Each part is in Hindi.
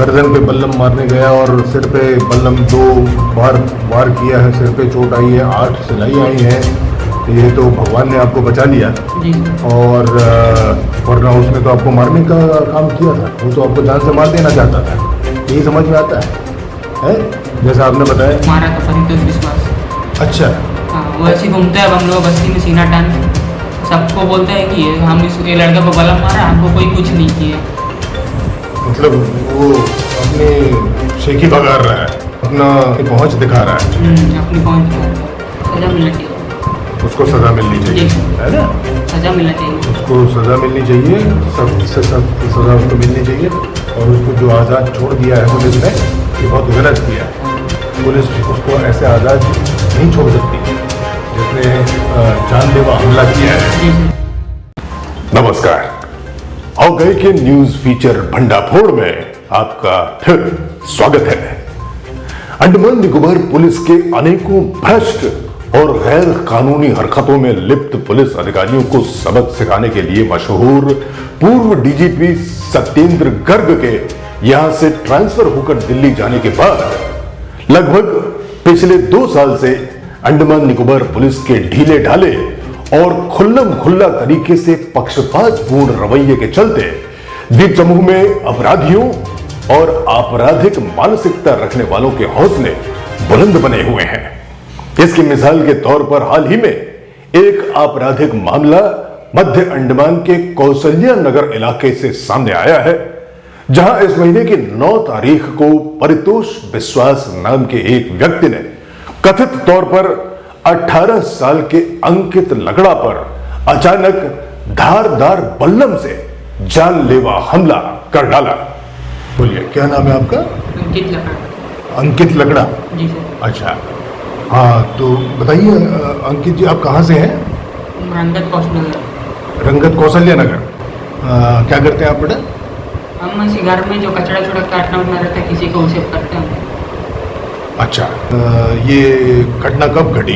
गर्दन पे बल्लम मारने गया और सिर पे बल्लम 2 बार वार किया है, सिर पे चोट आई है, 8 सिलाई आई है। ये तो भगवान ने आपको बचा लिया। जी। और वरना उसने तो आपको मारने का काम किया था, वो तो आपको जान से मार देना चाहता था। यही समझ में आता है? जैसा आपने बताया मारा था परितोष विश्वास। अच्छा। हाँ, वो ऐसे घूमते हैं। अब हम लोग बस्ती में सीना टान सबको बोलते हैं कि हम इस लड़के को बल्लम मारा, हमको कोई कुछ नहीं किया। मतलब वो अपनी शेखी भगा रहा है, अपना पहुंच दिखा रहा है। अपनी पहुंच सजा मिलना चाहिए उसको सजा मिलनी चाहिए, है ना? सजा मिलना चाहिए उसको सजा मिलनी चाहिए, सख्त से सख्त सजा उसको मिलनी चाहिए। और उसको जो आज़ाद छोड़ दिया है पुलिस ने, ये बहुत गलत किया है। पुलिस उसको ऐसे आज़ाद नहीं छोड़ सकती जिसने जानलेवा हमला किया है। नमस्कार, आओ गए के न्यूज फीचर भंडाफोड़ में आपका फिर स्वागत है। अंडमान निकोबार पुलिस के अनेकों भ्रष्ट और गैर कानूनी हरकतों में लिप्त पुलिस अधिकारियों को सबक सिखाने के लिए मशहूर पूर्व डीजीपी सत्येंद्र गर्ग के यहां से ट्रांसफर होकर दिल्ली जाने के बाद लगभग पिछले 2 साल से अंडमान निकोबार पुलिस के ढीले ढाले और खुल्लम खुल्ला तरीके से पक्षपातपूर्ण रवैये के चलते द्वीप समूह में अपराधियों और आपराधिक मानसिकता रखने वालों के हौसले बुलंद बने हुए हैं। इसकी मिसाल के तौर पर हाल ही में एक आपराधिक मामला मध्य अंडमान के कौशल्या नगर इलाके से सामने आया है, जहां इस महीने की 9 तारीख को परितोष विश्वास नाम के एक व्यक्ति ने कथित तौर पर 18 साल के अंकित लकड़ा पर अचानक धारदार बल्लम से जानलेवा हमला कर डाला। बोलिए, क्या नाम है आपका? अंकित लकड़ा। अंकित लकड़ा? जी सर। अच्छा, हाँ तो बताइए अंकित जी, आप कहाँ से हैं? रंगत कौशल। रंगत कौशल्या नगर। क्या करते हैं आप बेटा? हम इसी घर में जो कचरा छोड़ा काटना उठना रहता है, किसी को उसे करते हैं। अच्छा, ये घटना कब घटी?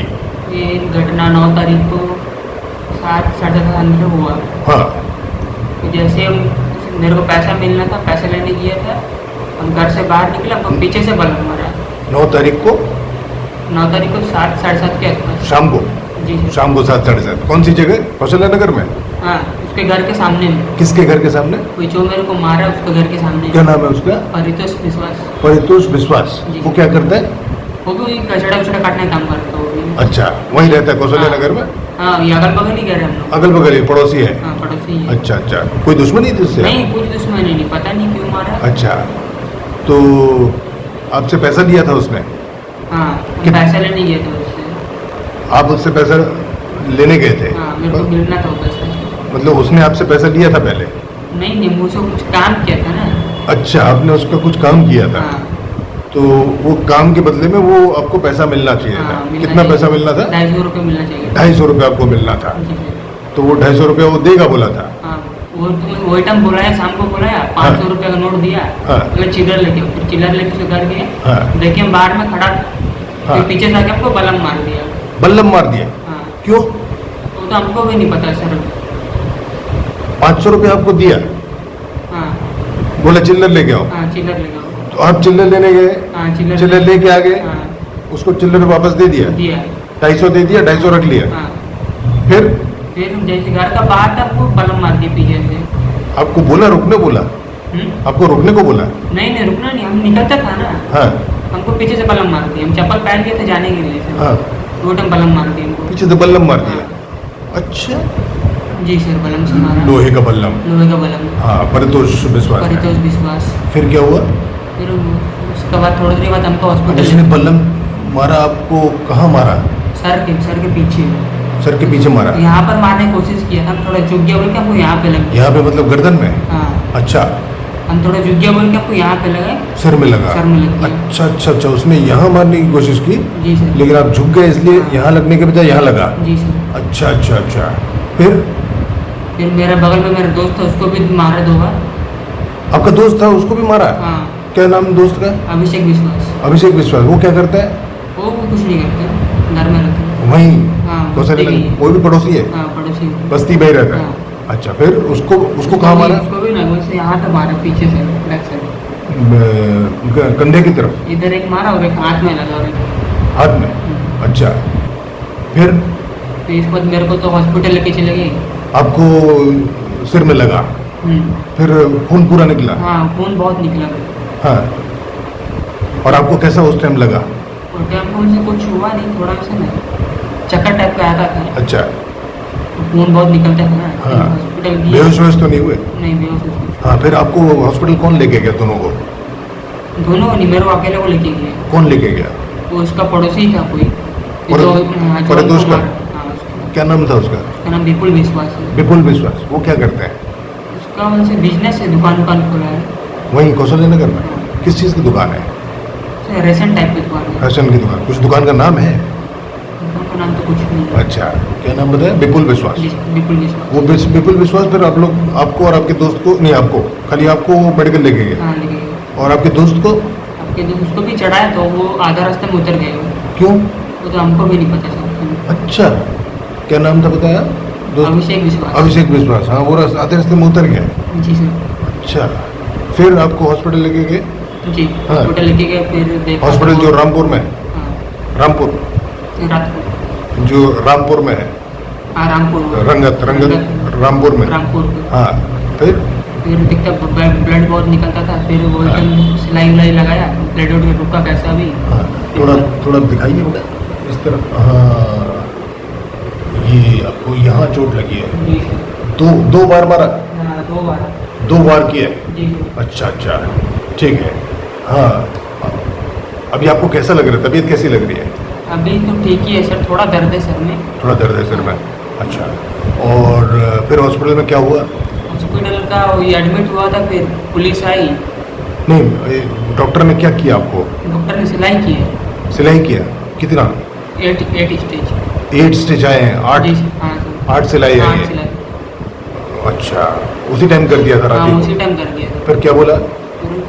ये घटना 9 तारीख को 7 साढ़े 7 अंदर हुआ। हाँ। तो जैसे मेरे को पैसा मिलना था, पैसा लेने गया था, हम घर से बाहर निकले, हमको पीछे से बल्लम मारा। 9 तारीख को? 9 तारीख को 7 साढ़े 7 के आसपास। शाम को? जी सर। शाम को 7 साढ़े 7। कौन सी जगह? कौशल्या नगर में? हाँ, उसके घर के सामने में। किसके घर के सामने? कोई जो मेरे को मारा उसके घर के सामने। क्या नाम है उसका? परितोष विश्वास। परितोष विश्वास। जी। वो क्या करता है? वो भी कचड़ा उचड़ा काटने का काम करता है वो भी। अच्छा, वहीं रहता है कौशल्या हाँ। नगर में? हाँ, ये अगल बगल ही घर है हम लोग। अगल बगल ही पड़ोसी है? हाँ, पड़ोसी है। अच्छा अच्छा, कोई दुश्मनी थी उससे? नहीं, कुछ दुश्मनी नहीं, पता नहीं क्यों मारा। अच्छा, तो आपसे पैसा लिया था उसने? हाँ, हम पैसा लेने गए थे उससे। आप उससे पैसा लेने गए थे? हाँ, मेरे को मिलना था वो पैसा। मतलब उसने आपसे पैसा लिया था पहले? नहीं, मुझसे कुछ काम किया था ना। अच्छा, आपने उसका कुछ काम किया था? हाँ। तो वो काम के बदले में वो आपको पैसा मिलना चाहिए हाँ, था। मिलना कितना चाहिए। पैसा मिलना था? 250 रुपये मिलना चाहिए। 250 रुपये आपको मिलना था। जी सर। तो वो 250 रुपये वो देगा बोला था? हाँ, वो टाइम बुलाया, शाम को बुलाया, 500 रुपये का नोट दिया। हाँ। मैं चिल्लर लेके, फिर चिल्लर लेके उसे घर गए। हाँ। देखिए हम बाहर में खड़ा, हाँ। फिर पीछे से आके हमको बल्लम मार दिया। बल्लम मार दिया? हाँ, क्यों? वो तो हमको भी नहीं पता सर। 500 रुपये आपको दिया? हाँ। बोला चिल्लर लेके आओ? हाँ, चिल्लर लेके आओ। तो आप चिल्लर लेने गए? हाँ, चिल्लर चिल्लर लेके आ गए? हाँ, उसको चिल्लर वापस दे दिया? दिया। 250 दे दिया, 250 रख लिया? हाँ, फिर फिर जैसे घर का बाहर था, वो बल्लम मार दिया पीछे से। आपको बोला रुकने? बोला आपको रुकने को बोला? नहीं, रुकना नहीं, हम निकलता था ना। हाँ। हमको पीछे से बल्लम मार दिया। हम चप्पल पहन के थे जाने के लिए सर। हाँ। वो टाइम बल्लम मार दिया हमको। पीछे से बल्लम मार दिया? अच्छा, जी सर, बल्लम से मारा। लोहे का बल्लम? लोहे का बल्लम। हाँ, परितोष विश्वास ने। परितोष विश्वास। फिर क्या हुआ? फिर उसके बाद थोड़ी देर बाद हमको उसने हॉस्पिटल। बल्लम मारा आपको? कहाँ मारा? सर के पीछे। सर के पीछे मारा? यहाँ पर मारने की कोशिश किया था, हम थोड़ा झुक गया बोल के हमको यहाँ पे लग गया। यहाँ पे मतलब गर्दन में? हाँ, अच्छा, हम थोड़ा झुक गया बोल के हमको यहाँ पे लगा। सर में लगा? सर में लग गया। अच्छा अच्छा अच्छा, उसने यहाँ मारने की कोशिश की? जी सर। लेकिन आप झुक गए इसलिए यहाँ लगने के बजाय यहाँ लगा? जी सर। अच्छा अच्छा अच्छा, फिर? फिर मेरे बगल में मेरा दोस्त था, उसको भी मारा 2 बार। आपका दोस्त था, उसको भी मारा? हाँ। क्या नाम दोस्त का? अभिषेक विश्वास। अभिषेक विश्वास। वो क्या करता है? वो कुछ नहीं करते, घर में रहते हैं। वहीं हाँ, कौशल्या बस्ती में। वो भी पड़ोसी है? हाँ, पड़ोसी। बस्ती में ही रहता है? हाँ। अच्छा, फिर उसको कहाँ मारा? उसको भी ना, वैसे यहाँ पे मारा, पीछे से, बैक साइड। कंधे की तरफ, इधर एक मारा और एक हाथ में लगा और एक हाथ में। अच्छा, फिर तो इसके बाद मेरे को तो हॉस्पिटल लेके चले गए। आपको सिर में लगा, फिर खून पूरा निकला। हाँ, खून बहुत निकला। हाँ, और आपको कैसा उस टाइम लगा? और टाइम में उनसे कुछ हुआ नहीं, थोड़ा सा ना चक्कर टाइप का आता था, अच्छा, खून बहुत निकलता था ना। हाँ, हॉस्पिटल भी बेहोश वेहोश तो नहीं हुए? नहीं, बेहोश हो गए। हाँ, फिर आपको हॉस्पिटल कौन लेके गया दोनों को? दोनों नहीं, मेरे को अकेले को लेके गए। कौन लेके गया? वो उसका पड़ोसी था कोई परदोष का? हाँ, उसका क्या नाम था उसका? नाम विपुल विश्वास है। विपुल विश्वास। वो क्या करते हैं? उसका उनसे बिजनेस है, दुकान खोला है। वहीं कौशल्या नगर में? किस चीज़ की दुकान है? रेशन टाइप की दुकान है। फैशन की दुकान। कुछ दुकान का नाम है? दुकान का नाम तो कुछ नहीं है। अच्छा, क्या नाम बताया? विपुल विश्वास। विपुल विश्वास। वो विपुल विश्वास फिर आप लोग, आपको और आपके दोस्त को, नहीं आपको, खाली आपको मेडिकल लेके गए, हाँ, लेके गए। और आपके दोस्त को? आपके दोस्त उसको भी चढ़ाया तो वो आधा रास्ते में उतर गए वो। क्यों? वो तो हमको भी नहीं पता सर। अच्छा, क्या नाम था बताया? दोस्त? अभिषेक विश्वास। अभिषेक विश्वास। हाँ, वो आधे रास्ते में उतर गया। जी सर। अच्छा, फिर आपको हॉस्पिटल लेके गए? जी, हाँ। हॉस्पिटल लेके गए, फिर देखा हॉस्पिटल तो जो रामपुर में है? हाँ, रामपुर रात को। जो रामपुर में है, हाँ, रामपुर। रंगत रामपुर में। रामपुर में। हाँ, फिर दिखता ब्लड बहुत निकलता था, फिर वो हाँ। एकदम सिलाई उलाई लगाया, ब्लड उड रुका कैसा भी। हाँ, थोड़ा दिखाइए बेटा इस तरफ। हाँ, ये आपको यहाँ चोट लगी है? जी सर। दो बार मारा? हाँ, 2 बार। 2 बार किया है? जी सर। अच्छा अच्छा, ठीक है। हाँ, अभी आपको कैसा लग रहा है? तबीयत कैसी लग रही है? अभी तो ठीक ही है सर, थोड़ा दर्द है सर में। थोड़ा दर्द है सिर में? अच्छा, और फिर हॉस्पिटल में क्या हुआ? हॉस्पिटल का वही एडमिट हुआ था, फिर पुलिस आई। नहीं, डॉक्टर ने क्या किया आपको? डॉक्टर ने सिलाई की है। सिलाई किया? कितना? 8 स्टेज। 8 स्टिच आए हैं? 8? जी सर। हाँ सर। 8 सिलाई आई 8 है? सिलाई। अच्छा, उसी टाइम कर दिया था हाँ, रात उसी को? टाइम कर दिया था। फिर क्या बोला?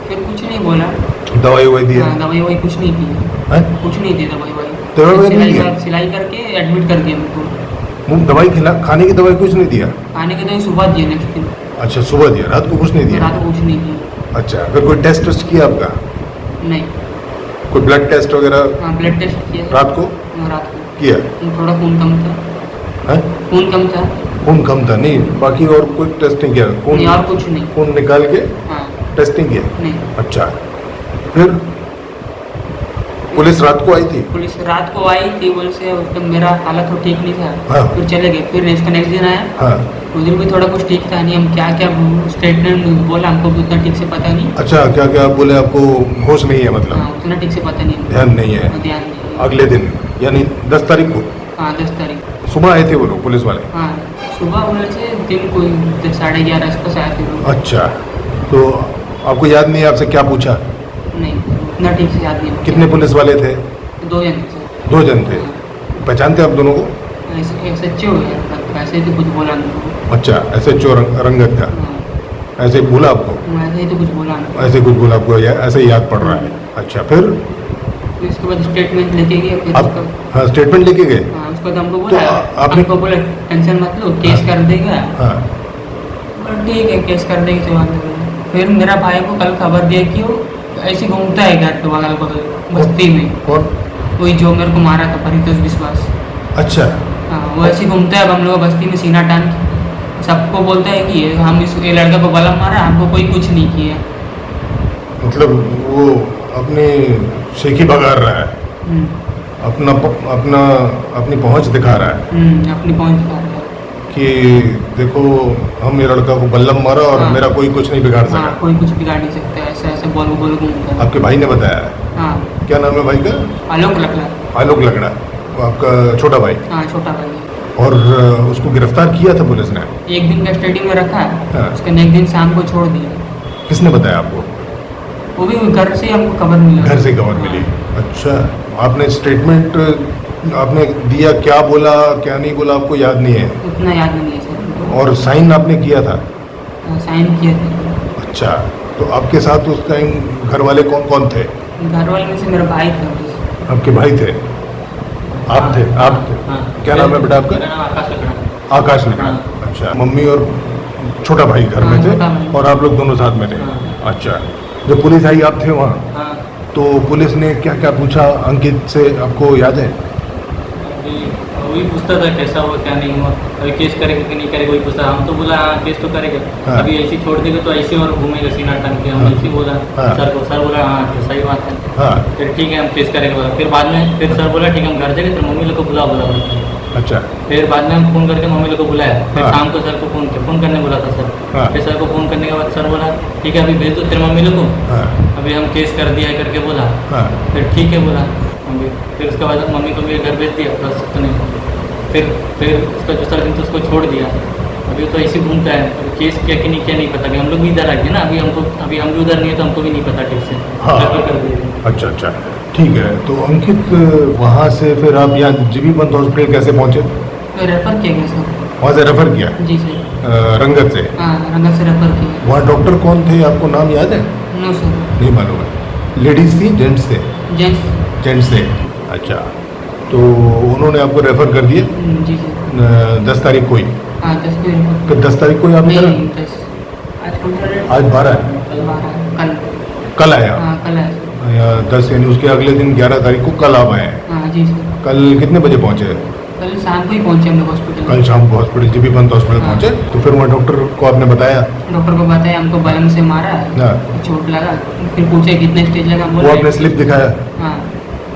फिर कुछ नहीं बोला। दवाई ववाई दिया? हाँ, दवाई ववाई कुछ नहीं दी। हैं? कुछ नहीं दी दवाई ववाई। दवाई ववाई नहीं दिया? सिलाई करके एडमिट कर दिया मेरे को। दवाई खाने की दवाई कुछ नहीं दिया? खाने के दवाई सुबह दिए नेक्स्ट दिन। अच्छा, सुबह दिया, रात को कुछ नहीं दिया? रात को कुछ नहीं दिया। अच्छा, फिर कोई टेस्ट वेस्ट किया आपका? नहीं। कोई ब्लड टेस्ट वगैरह हाँ, ब्लड टेस्ट किया। रात को हाँ, रात को किया? थोड़ा खून कम था। हैं? खून कम था। खून कम था? नहीं, बाकी और कोई टेस्ट नहीं किया? नहीं, और कुछ नहीं। खून निकाल के हाँ, टेस्टिंग किया? नहीं। अच्छा, फिर पुलिस रात को आई थी? पुलिस रात को आई थी, बोल से तो मेरा हालत तो ठीक नहीं था। हाँ। फिर चले गए। फिर नेक्स्ट दिन आया, हाँ। उस दिन भी थोड़ा कुछ ठीक था नहीं। हम क्या क्या स्टेटमेंट बोला हमको भी उतना ठीक से पता नहीं। अच्छा, क्या क्या बोले आपको? होश नहीं है हाँ, मतलब? उतना ठीक से पता नहीं। ध्यान नहीं है? ध्यान नहीं। अगले दिन यानी 10 तारीख को हाँ, 10 तारीख। सुबह आए थे वो लोग पुलिस वाले? हाँ, सुबह बोले थे, दिन कोई 11:30 आसपास आए थे लोग। अच्छा, तो आपको याद नहीं है आपसे क्या पूछा? नहीं, उतना ठीक से याद नहीं। कितने पुलिस वाले थे? 2 जन थे। 2 जन थे। पहचानते आप दोनों को? सच्चे हो यार, ऐसे तो कुछ बोला नहीं। अच्छा, ऐसे चोर रंगत का हाँ, ऐसे बोला आपको? ऐसे ही तो कुछ बोला नहीं। ऐसे कुछ बोला आपको? ऐसे ही याद पड़ रहा है? अच्छा, फिर फिर उसके बाद स्टेटमेंट लेके गए। फिर आप उसका हाँ स्टेटमेंट लेके गए? हाँ, उसके बाद हमको तो बोला, आपने हमको बोला टेंशन मत लो, केस कर देगा। हाँ। बोला ठीक है, केस कर देगी तो बात नहीं। फिर मेरा भाई को कल खबर दिया कि वो ऐसे घूमता है घर के बगल बगल बस्ती में। कौन? वही जो मेरे को मारा था, परितोष विश्वास। अच्छा, हाँ, वो ऐसे घूमता है। अब हम लोग बस्ती में सीना टान के सबको बोलता है कि हम ये लड़का को बलम मारा, हमको कोई कुछ नहीं किया। मतलब वो अपनी शेखी भगा रहा है, हम्म, अपनी पहुंच दिखा रहा है अपनी पहुंच दिखा रहा है कि देखो हम ये लड़का को बल्लम मारा और हाँ। मेरा कोई कुछ नहीं बिगाड़ हाँ, सका। कोई कुछ बिगाड़ नहीं सकता। ऐसे ऐसे बोल घूमता है। आपके भाई ने बताया है? हाँ, क्या नाम है भाई का? आलोक लकड़ा। आलोक लकड़ा, वो आपका छोटा भाई। हाँ, छोटा भाई। और उसको गिरफ्तार किया था पुलिस ने? 1 दिन कस्टडी में रखा। हाँ। उसके नेक्स्ट दिन शाम को छोड़ दिया। किसने बताया आपको? वो भी घर से हमको खबर मिला। घर से खबर मिली? अच्छा, आपने स्टेटमेंट आपने दिया, क्या बोला क्या नहीं बोला आपको याद नहीं है? उतना याद नहीं है सर। और साइन आपने किया था? साइन किए थे। अच्छा, तो आपके साथ उस टाइम घर वाले कौन कौन थे? घर वाले में से मेरा भाई था। आपके भाई थे? आप थे? आप थे? हाँ। क्या नाम है बेटा आपका? मेरा नाम आकाश लकड़ा। आकाश लकड़ा। हाँ। अच्छा, मम्मी और छोटा भाई घर में हाँ, थे छोटा भाई। और आप लोग दोनों साथ में थे? हाँ। अच्छा, जब पुलिस आई आप थे वहाँ, हाँ तो पुलिस ने क्या क्या पूछा अंकित से, आपको याद है? अभी वही पूछता था कैसा हुआ क्या नहीं हुआ, अभी केस करेगा कि नहीं करेगा वही पूछता। हम तो बोला हाँ केस तो करेगा, हाँ। अभी ऐसे छोड़ देगा तो ऐसे और घूमेगा सीना टांग के। हम हाँ। ऐसे बोला हाँ। सर को, सर बोला हाँ तो सही बात है, हाँ, फिर ठीक है हम केस करेंगे बोला। फिर बाद में फिर सर बोला ठीक है हम घर जाएंगे, तो मम्मी लोग को बोला। अच्छा, फिर बाद में हम फ़ोन करके मम्मी लोग को बुलाया, फिर हाँ। शाम को सर को फ़ोन करने बोला था सर। हाँ। फिर सर को फ़ोन करने के बाद सर बोला ठीक है अभी भेज दो तेरे मम्मी लोग को, हाँ, अभी हम केस कर दिया है करके बोला। हाँ, फिर ठीक है बोला अभी। फिर उसके बाद मम्मी को भी घर भेज दिया, बस तो नहीं। फिर उसका दूसरा दिन तो उसको छोड़ दिया। अभी तो ऐसे घूमता है, अभी केस किया कि नहीं किया नहीं पता, कि हम लोग भी इधर आ गए ना, अभी हम भी उधर नहीं है तो हमको भी नहीं पता ठीक से। हाँ। रेफर कर दिया। अच्छा अच्छा, ठीक है। तो अंकित वहाँ से फिर आप यहाँ जीबी पंत हॉस्पिटल कैसे पहुँचे? तो रेफर किया गया सर। वहाँ से रेफर किया? जी सर। रंगत से? हाँ रंगत से रेफर किया। वहाँ डॉक्टर कौन थे, आपको नाम याद है? No sir. नहीं मालूम है। लेडीज थी जेंट्स थे? जेंट्स। जेंट्स थे, अच्छा। तो उन्होंने आपको रेफर कर दिया जी सर। 10 तारीख को ही? हाँ 10 को रेफर। फिर 10 तारीख को ही आप इधर? नहीं 10 आज कौन सा डेट? आज 12 है, कल 12 कल आए आप? हाँ कल है। या 10 यानी उसके अगले दिन 11 तारीख को कल आप आए हैं। हाँ जी सर। कल कितने बजे पहुँचे? कल शाम को ही पहुँचे हम लोग हॉस्पिटल। कल शाम को हॉस्पिटल जीबी पंत हॉस्पिटल हाँ। पहुँचे, तो फिर वहाँ डॉक्टर को आपने बताया? डॉक्टर को बताया हमको बलम से मारा है, हाँ। चोट लगा। फिर पूछे कितने स्टेज लगा, वो बोला आपने स्लिप दिखाया? हाँ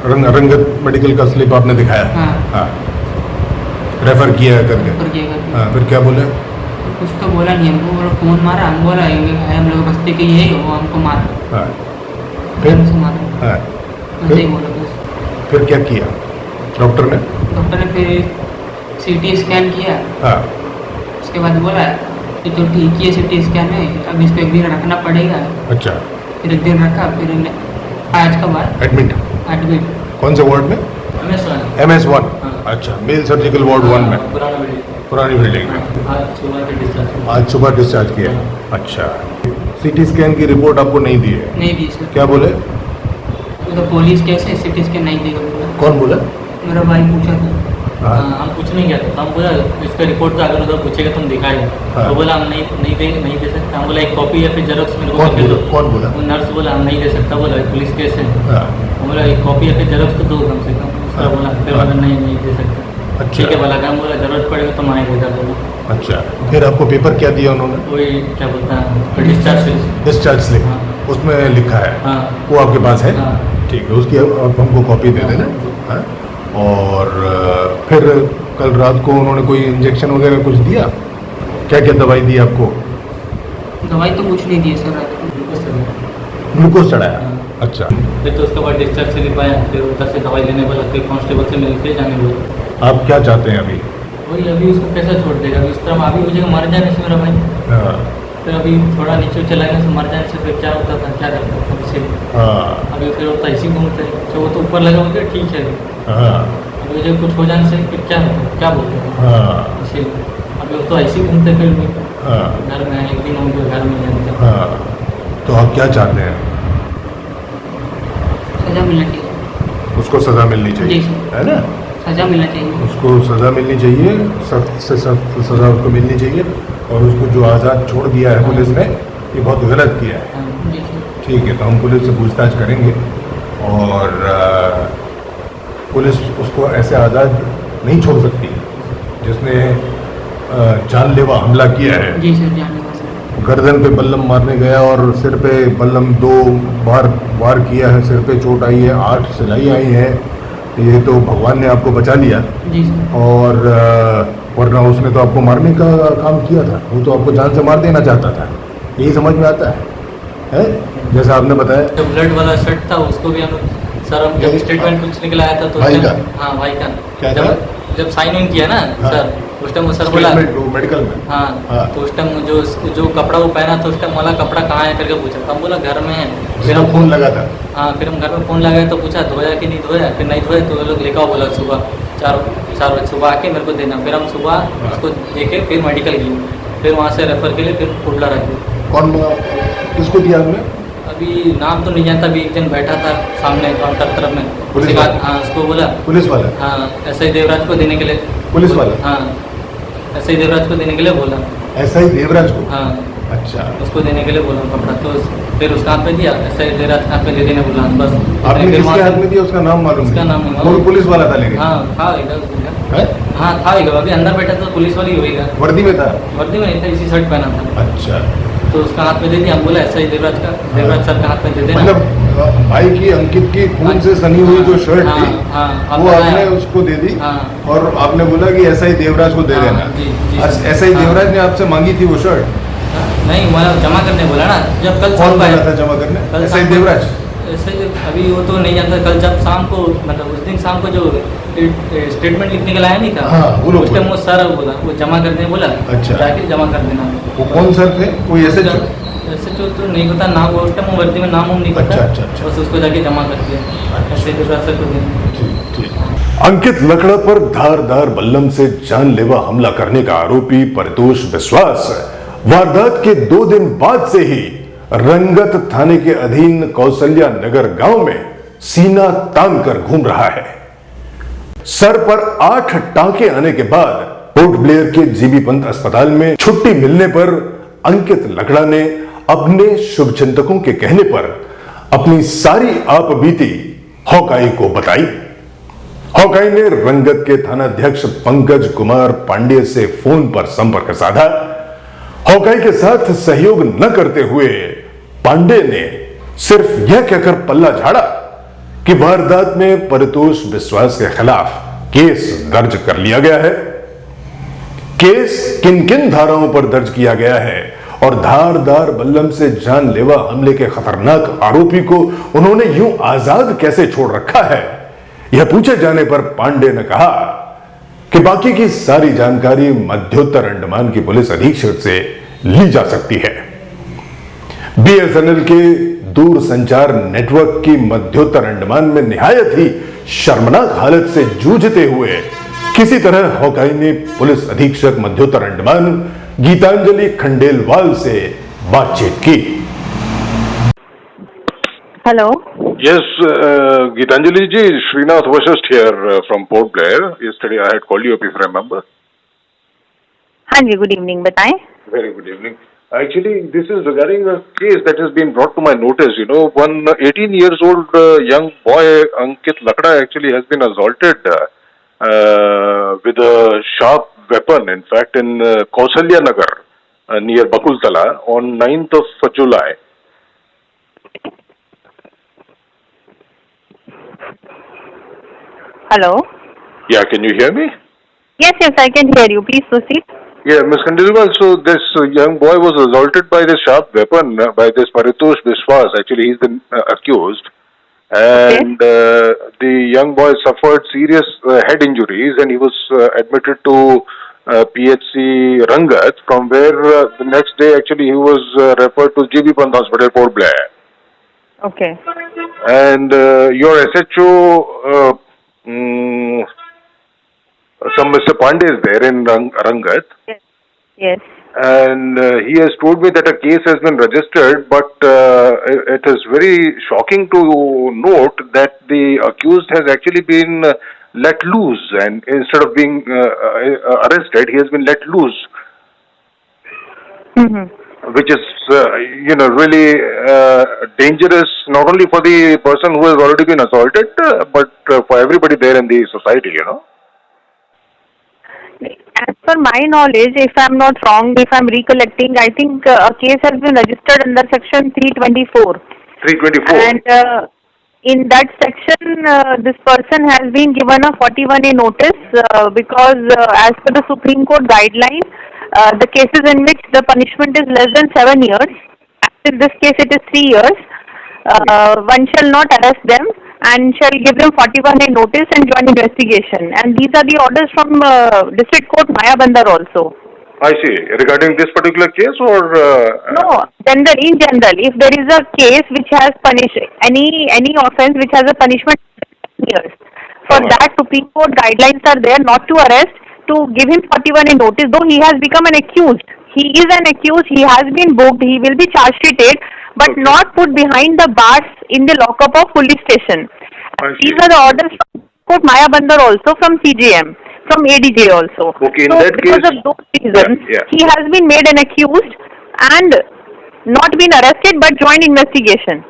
रंगत मेडिकल का स्लिप आपने दिखाया? हाँ। हाँ, रेफर किया है करके? रेफर किया करके। हाँ, फिर क्या बोले? तो कुछ तो बोला नहीं हमको, बोला फोन मारा, हम बोला है हम लोग बस्ती के यही वो हमको मारा। हाँ, बलम से मारा, हाँ, बस यही बोला बस। फिर क्या किया डॉक्टर ने? डॉक्टर ने फिर सीटी स्कैन किया, हाँ, उसके बाद बोला कि तो ठीक ही है सीटी स्कैन में, अब इसको एक दिन रखना पड़ेगा। अच्छा। फिर एक दिन रखा, फिर आज का बाद एडमिट? एडमिट कौन से वार्ड में? MS1? हाँ। अच्छा, मेल सर्जिकल वार्ड 1 में, पुराना बिल्डिंग। पुरानी बिल्डिंग में। आज सुबह के डिस्चार्ज। आज सुबह डिस्चार्ज किया? अच्छा। सीटी स्कैन की रिपोर्ट आपको नहीं दी है? नहीं दी सर। क्या बोले? तो पुलिस कैसे सीटी स्कैन नहीं देगा बोला। कौन बोला? मेरा भाई पूछा था। हाँ। हम कुछ नहीं कहते, हम बोला इसका रिपोर्ट तो अगर उधर पूछेगा तुम दिखाएगा। हाँ। तो बोला हम नहीं दे सकते। हम बोला एक कॉपी या फिर जेरोक्स मेरे को कौन करके दो। बोला? कौन बोला? वो नर्स बोला हम नहीं दे सकता, बोला पुलिस केस है। हाँ, हम बोला एक कॉपी या फिर जेरोक्स तो दो कम से कम। उसका हाँ। बोला फिर हाँ। बोला नहीं दे सकते। अच्छा। ठीक है बोला, हम बोला जरूरत पड़ेगा तो मांगे देगा बोला। अच्छा। फिर आपको पेपर क्या दिया उन्होंने? वही क्या बोलता है डिस्चार्ज स्लिप। Discharge slip? हाँ। उसमें लिखा है? हाँ वो आपके पास है? हाँ। ठीक है, उसकी आप हमको कॉपी दे देना। हाँ। और फिर कल रात को उन्होंने कोई इंजेक्शन वगैरह कुछ दिया? क्या क्या दवाई दी आपको? दवाई तो कुछ नहीं दी सर रात को। ग्लूकोज चढ़ाया? हाँ। अच्छा। फिर तो उसके बाद डिस्चार्ज स्लिप आया, फिर उधर से दवाई लेने बोला, फिर कांस्टेबल से मिलके जाने बोला। आप क्या चाहते हैं अभी? वही अभी उसको कैसे छोड़ देगा, अभी इस तरह अभी हो जाएगा मर जाने से मेरा भाई। हाँ, फिर अभी थोड़ा नीचे ऊँचे लगने से मर जाने से फिर क्या होता था, क्या करता था इसे। हाँ, अभी फिर होता ऐसे ही घूमते हैं, तो वो तो ऊपर लगा होगा ठीक है। हाँ, अभी जो कुछ हो जाने से फिर क्या होता है, क्या बोलते हैं हाँ, इसे। अभी वो तो ऐसे ही घूमते फिर भी हाँ, घर में एक दिन हो गया घर में जाते। हाँ। तो आप क्या चाहते हैं? सजा मिलना चाहिए। उसको सज़ा मिलनी चाहिए, जी सर। है ना? सजा मिलना चाहिए। उसको सज़ा मिलनी चाहिए, सख्त से सख्त सज़ा उसको मिलनी चाहिए। और उसको जो आज़ाद छोड़ दिया है पुलिस ने, ये बहुत गलत किया है। हाँ, जी सर। ठीक है, तो हम पुलिस से पूछताछ करेंगे और पुलिस उसको ऐसे आज़ाद नहीं छोड़ सकती जिसने जानलेवा हमला किया है। जी सर जाने वाला। गर्दन पे बल्लम मारने गया और सिर पे बल्लम 2 बार वार किया है, सिर पे चोट आई है, 8 सिलाई आई है। ये तो भगवान ने आपको बचा लिया। जी सर। और वरना उसने तो आपको मारने का काम किया था, वो तो आपको जान से मार देना चाहता था। यही समझ में आता है? जैसा आपने बताया। जो ब्लड वाला शर्ट था उसको भी हम सर हम जब स्टेटमेंट कुछ निकला आया था तो भाई उस का? टाइम- हाँ भाई का क्या था? जब साइन इन किया ना हाँ। सर, उस टाइम वो सर बोला स्टेटमेंट वो मेडिकल में? हाँ हाँ। तो उस टाइम जो कपड़ा वो पहना था उस टाइम वाला कपड़ा कहाँ है करके पूछा, तो हम बोला घर में है। फिर हम फोन लगा था? हाँ फिर हम घर में फ़ोन लगाए तो पूछा धोया कि नहीं धोया, फिर नहीं धोया तो वो लोग लेकर आओ बोला सुबह 4 बजे सुबह आके मेरे को देना। फिर हम सुबह उसको देके फिर मेडिकल गए, फिर वहाँ से रेफ़र के लिए फिर कुर्ला रखे। कौन किसको दिया आपने? अभी नाम तो नहीं जानता, अभी एक जन बैठा था सामने काउंटर तरफ में, पुलिस उसके बाद वाला? हाँ उसको बोला पुलिस वाला? हाँ ऐसे ही देवराज को देने के लिए। पुलिस वाला? हाँ ऐसे ही देवराज को देने के लिए बोला। ऐसा ही देवराज को? हाँ अच्छा। उसको देने के लिए बोला कपड़ा, तो फिर उसका हाथ में दिया, ऐसे दे रहा था, हाथ में दे देने बोला बस। आपने फिर जिसके वहाँ हाथ से- में दिया उसका नाम मालूम उसका नाम नहीं मालूम। वो पुलिस वाला था लेकिन हाँ था इधर, है? हाँ था इधर, अभी अंदर बैठा तो पुलिस वाली होएगा, वर्दी में था। वर्दी में नहीं था, इसी शर्ट पहना था। अच्छा, तो उसका हाथ में दे दिया, हम बोला ऐसा ही देवराज का, देवराज सर का हाथ में दे देना। मतलब भाई की अंकित की खून से सनी हुई जो शर्ट हाँ, थी हाँ, वो आपने आपने बताया। उसको दे दी हाँ। और आपने बोला कि ऐसा ही देवराज को दे हाँ, देना। जी, जी। ऐसा ही हाँ। देवराज ने आपसे मांगी थी वो शर्ट? नहीं, मैं जमा करने बोला ना, जब कल कौन शाम को बोला आया था जमा करने? कल ऐसा ही शाम को- देवराज? ऐसे अभी वो तो नहीं जानता, कल जब शाम को, मतलब उस दिन शाम को जो स्टेटमेंट लिखने के लाया नहीं था, हाँ, वो लोग उस टाइम वो सर बोला, वो जमा करने बोला, अच्छा। जाके जमा कर देना। वो कौन सर थे? कोई ऐसे ऐसे तो नहीं पता नाम, उस टाइम वो वर्दी में नाम नहीं पता। अच्छा, अच्छा, अच्छा। बस उसको जाके जमा कर दिया, ऐसे देवराज सर को देना। ठीक ठीक। अंकित लकड़ा पर धारदार बल्लम से जानलेवा हमला करने का आरोपी परितोष विश्वास वारदात के 2 दिन बाद से ही रंगत थाने के अधीन कौशल्या नगर गांव में सीना तान कर घूम रहा है। सर पर 8 टांके आने के बाद पोर्ट ब्लेयर के जीबी पंत अस्पताल में छुट्टी मिलने पर अंकित लकड़ा ने अपने शुभचिंतकों के कहने पर अपनी सारी आपबीती हॉकाई को बताई। हॉकाई ने रंगत के थानाध्यक्ष पंकज कुमार पांडे से फोन पर संपर्क साधा। हॉकाई के साथ सहयोग न करते हुए पांडे ने सिर्फ यह कहकर पल्ला झाड़ा कि वारदात में परितोष विश्वास के खिलाफ केस दर्ज कर लिया गया है। केस किन किन धाराओं पर दर्ज किया गया है और धारदार बल्लम से जानलेवा हमले के खतरनाक आरोपी को उन्होंने यूं आजाद कैसे छोड़ रखा है, यह पूछे जाने पर पांडे ने कहा कि बाकी की सारी जानकारी मध्योत्तर अंडमान की पुलिस अधीक्षक से ली जा सकती है। बीएसएनएल के दूर संचार नेटवर्क की मध्योत्तर अंडमान में निहायत ही शर्मनाक हालत से जूझते हुए किसी तरह हॉकाई ने पुलिस अधीक्षक मध्योत्तर अंडमान गीतांजलि खंडेलवाल से बातचीत की। Hello. Yes, Gitanjali ji, Srinath Vashist here from Port Blair. Yesterday I had called you up if you remember. हाँ जी, गुड इवनिंग, बताएं। Very good evening. Actually, this is regarding a case that has been brought to my notice. You know, one 18 years old young boy, Ankit Lakda, actually has been assaulted with a sharp weapon, in fact, in Kausalya Nagar, near Bakultala, on 9th of July. Hello. Yeah, can you hear me? Yes yes, I can hear you, please proceed. Yeah, Ms. Khandelwal, so this young boy was assaulted by this sharp weapon by this Paritosh Biswas. Actually, he's the accused. And the young boy suffered serious head injuries and he was admitted to PHC Rangat, from where the next day actually he was referred to GB Pant Hospital, Port Blair. Okay. And your SHO, some Mr. Pandey is there in Rangat. Yes. And he has told me that a case has been registered, but it is very shocking to note that the accused has actually been let loose, and instead of being arrested, he has been let loose, which is really dangerous, not only for the person who has already been assaulted, but for everybody there in the society, As per my knowledge, if I'm not wrong, if I'm recollecting, I think a case has been registered under section 324. 324. And in that section, this person has been given a 41A notice because as per the Supreme Court guideline, the cases in which the punishment is less than 7 years, in this case it is 3 years, one shall not arrest them and shall give them 41A notice and join investigation. And these are the orders from District Court Mayabandar also. I see. Regarding this particular case, or No, in general, if there is a case which has any offence which has a punishment of 10 years, for that Supreme Court guidelines are there not to arrest, to give him 41A notice, though he has become an accused. He is an accused, he has been booked, he will be charge sheeted, but not put behind the bars in the lockup of police station. These are the orders from Court Mayabandar also, from CJM, from ADJ also. Okay, in so that because case, of those reasons, yeah. he has been made an accused, and not been arrested but joined investigation.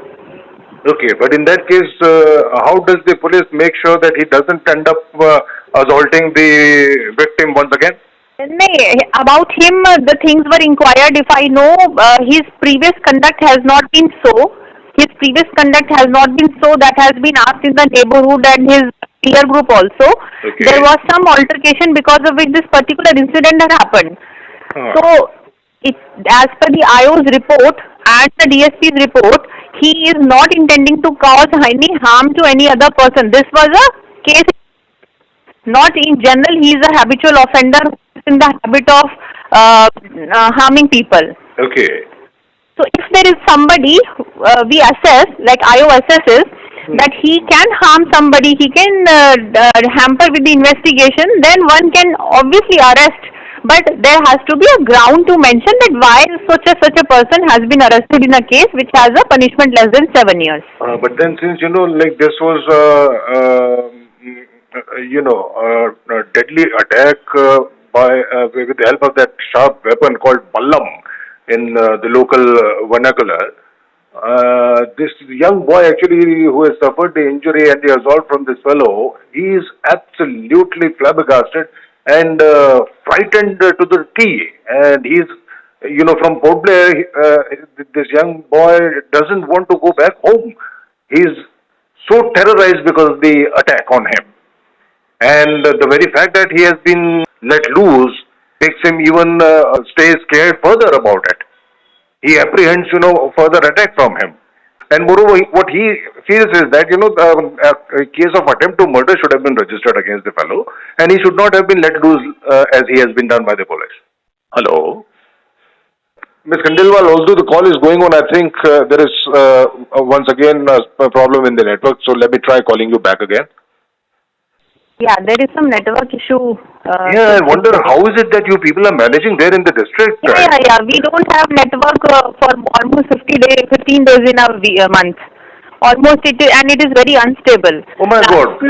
Okay, but in that case, how does the police make sure that he doesn't end up assaulting the victim once again? Nay, about him, the things were inquired. If I know his previous conduct has not been so, that has been asked in the neighborhood and his peer group also. Okay. There was some altercation because of which this particular incident had happened. So, as per the IO's report and the DSP's report, he is not intending to cause any harm to any other person. This was a case. Not in general, he is a habitual offender in the habit of harming people. Okay. So if there is somebody we assess, like IO assesses, that he can harm somebody, he can hamper with the investigation, then one can obviously arrest. But there has to be a ground to mention that why such a person has been arrested in a case which has a punishment less than 7 years. But then since, like this was a deadly attack with the help of that sharp weapon called ballam in the local vernacular. This young boy actually who has suffered the injury and the assault from this fellow, he is absolutely flabbergasted and frightened to the T. And he's, from Port Blair, this young boy doesn't want to go back home. He's so terrorized because of the attack on him. And the very fact that he has been let loose makes him even stay scared further about it. He apprehends, further attack from him. And moreover, what he feels is that, a case of attempt to murder should have been registered against the fellow, and he should not have been let loose as he has been done by the police. Hello? Ms. Khandelwal, although the call is going on, I think there is once again a problem in the network, so let me try calling you back again. Yeah, there is some network issue. I wonder how is it that you people are managing there in the district? Yeah. We don't have network for almost 15 days in a month. Almost it is very unstable. Oh my God.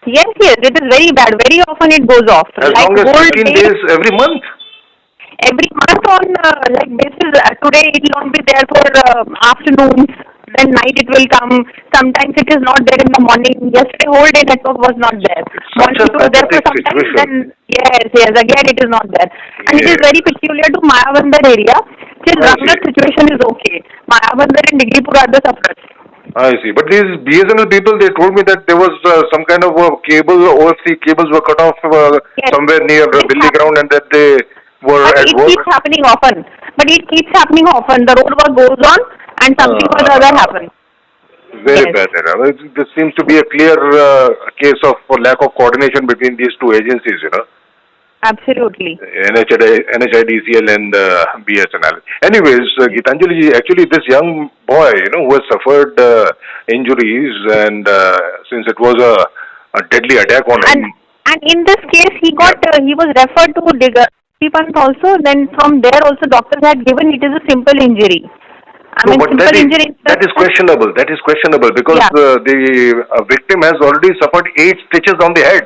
Yes, it is very bad. Very often it goes off. As long as 15 days every month? Every month on basis. Today it will not be there for afternoons. Then night it will come. Sometimes it is not there in the morning. Yesterday whole day network was not there. Such a pathetic Then situation. yes, again it is not there. And it is very peculiar to Mayabandar area. Still Ramnath situation is okay. Mayabandar and Digripur are the sufferers. I see. But these BSNL people, they told me that there was some kind of cable, OFC cables were cut off somewhere near Billy Ground and that they were at work. It keeps happening often. The road work goes on and something or the other happens. Very bad. This seems to be a clear case of lack of coordination between these two agencies, Absolutely. NHIDCL and BSNL. Anyways, Gitanjali, actually this young boy, who has suffered injuries and since it was a deadly attack on him. And in this case, he was referred to Digapant also. Then from there also doctors had given it is a simple injury. That is questionable. Because the victim has already suffered 8 stitches on the head.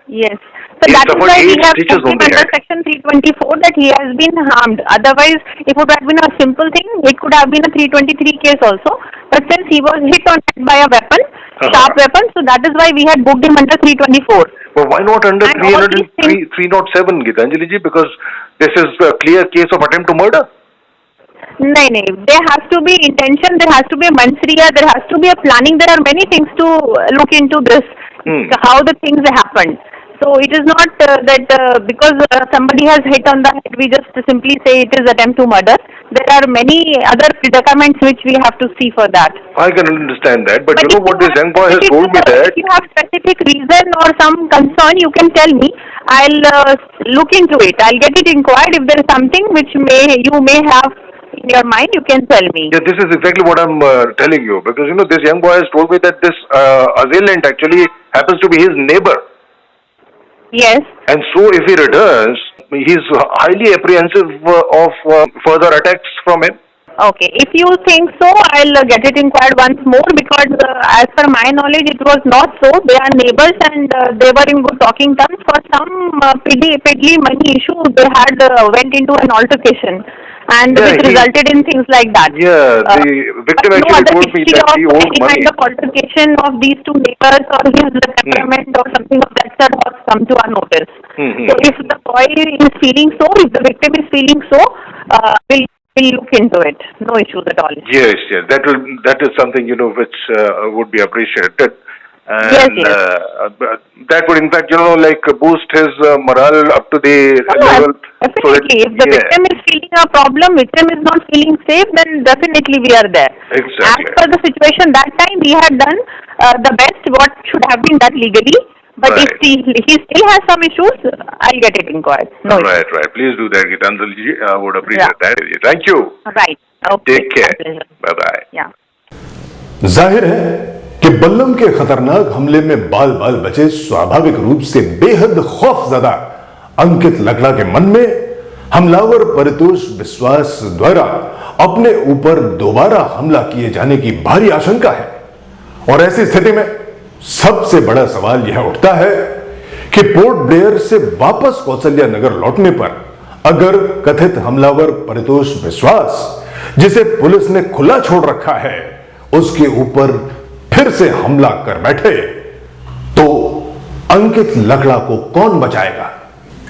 Yes. So that is why we have put him under section 324 that he has been harmed. Otherwise, if it would have been a simple thing, it could have been a 323 case also. But since he was hit on head by a weapon, sharp weapon, so that is why we had booked him under 324. But why not under 307, Gitanjali ji? Because this is a clear case of attempt to murder. No. There has to be intention, there has to be a mansriya, there has to be a planning. There are many things to look into this, how the things happened. So it is not that because somebody has hit on the head, we just simply say it is attempt to murder. There are many other predicaments which we have to see for that. I can understand that, but you know what this young boy has told me that... If you have specific reason or some concern, you can tell me. I'll look into it. I'll get it inquired. If there is something which you may have in your mind, you can tell me. Yeah, this is exactly what I'm telling you. Because, this young boy has told me that this assailant actually happens to be his neighbor. Yes. And so if he returns, he's highly apprehensive of further attacks from him. Okay. If you think so, I'll get it inquired once more because as per my knowledge, it was not so. They are neighbors and they were in good talking terms. For some piddly money issue, they had went into an altercation. and Yeah, which resulted in things like that. Yeah, the victim but no actually other told me history that he of owed any money. kind of altercation of these two neighbors or his temperament or something of that sort has come to our notice. So if the boy is feeling so, if the victim is feeling so, we'll look into it. No issues at all. Yes, yes, that is something which would be appreciated, and Yes. that would in fact like boost his morale up to the No, level. definitely. If the victim is feeling a problem, victim is not feeling safe, then definitely we are there. Exactly. As per the situation that time, we had done the best what should have been done legally. But Right. if he still has some issues, I'll get it inquired. No issues. Right. Please do that, Gitanjali ji. I would appreciate that. Thank you. Right. Okay. Take care. My pleasure. Bye bye. Yeah. जाहिर है कि बल्लम के खतरनाक हमले में बाल बाल बचे स्वाभाविक रूप से बेहद खौफजदा अंकित लकड़ा के मन में हमलावर परितोष विश्वास द्वारा अपने ऊपर दोबारा हमला किए जाने की भारी आशंका है। और ऐसी स्थिति में सबसे बड़ा सवाल यह उठता है कि पोर्ट ब्लेयर से वापस कौशल्या नगर लौटने पर अगर कथित हमलावर परितोष विश्वास, जिसे पुलिस ने खुला छोड़ रखा है, उसके ऊपर फिर से हमला कर बैठे तो अंकित लकड़ा को कौन बचाएगा?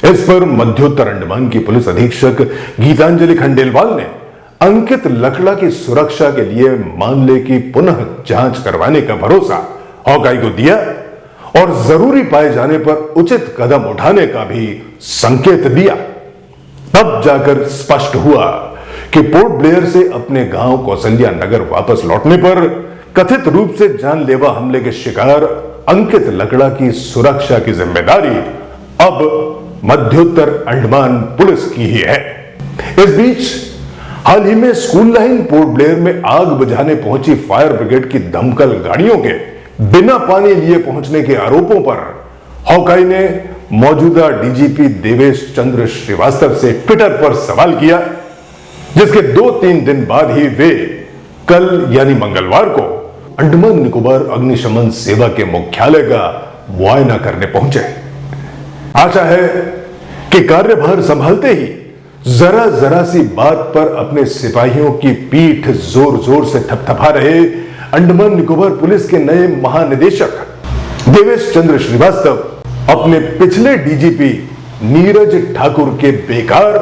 इस पर मध्योत्तर अंडमान की पुलिस अधीक्षक गीतांजलि खंडेलवाल ने अंकित लकड़ा की सुरक्षा के लिए मामले की पुनः जांच करवाने का भरोसा हॉकाई को दिया और जरूरी पाए जाने पर उचित कदम उठाने का भी संकेत दिया। तब जाकर स्पष्ट हुआ कि पोर्ट ब्लेयर से अपने गांव कौशल्या नगर वापस लौटने पर कथित रूप से जानलेवा हमले के शिकार अंकित लकड़ा की सुरक्षा की जिम्मेदारी अब मध्योत्तर अंडमान पुलिस की ही है। इस बीच हाल ही में स्कूल लाइन पोर्ट ब्लेयर में आग बुझाने पहुंची फायर ब्रिगेड की दमकल गाड़ियों के बिना पानी लिए पहुंचने के आरोपों पर हॉकाई ने मौजूदा डीजीपी देवेश चंद्र श्रीवास्तव से ट्विटर पर सवाल किया, जिसके 2-3 दिन बाद ही वे कल यानी मंगलवार को अंडमान निकोबार अग्निशमन सेवा के मुख्यालय का मुआयना करने पहुंचे। आशा है कि कार्यभार संभालते ही जरा जरा सी बात पर अपने सिपाहियों की पीठ जोर जोर से थपथपा रहे अंडमान निकोबार पुलिस के नए महानिदेशक देवेश चंद्र श्रीवास्तव अपने पिछले डीजीपी नीरज ठाकुर के बेकार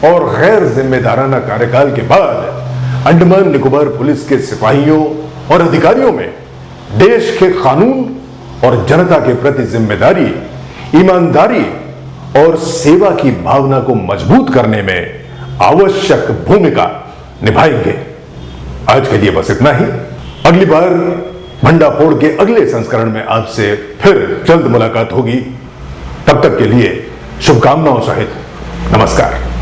और गैर जिम्मेदाराना कार्यकाल के बाद अंडमान निकोबार पुलिस के सिपाहियों और अधिकारियों में देश के कानून और जनता के प्रति जिम्मेदारी, ईमानदारी और सेवा की भावना को मजबूत करने में आवश्यक भूमिका निभाएंगे। आज के लिए बस इतना ही। अगली बार भंडाफोड़ के अगले संस्करण में आपसे फिर जल्द मुलाकात होगी। तब तक के लिए शुभकामनाओं सहित नमस्कार।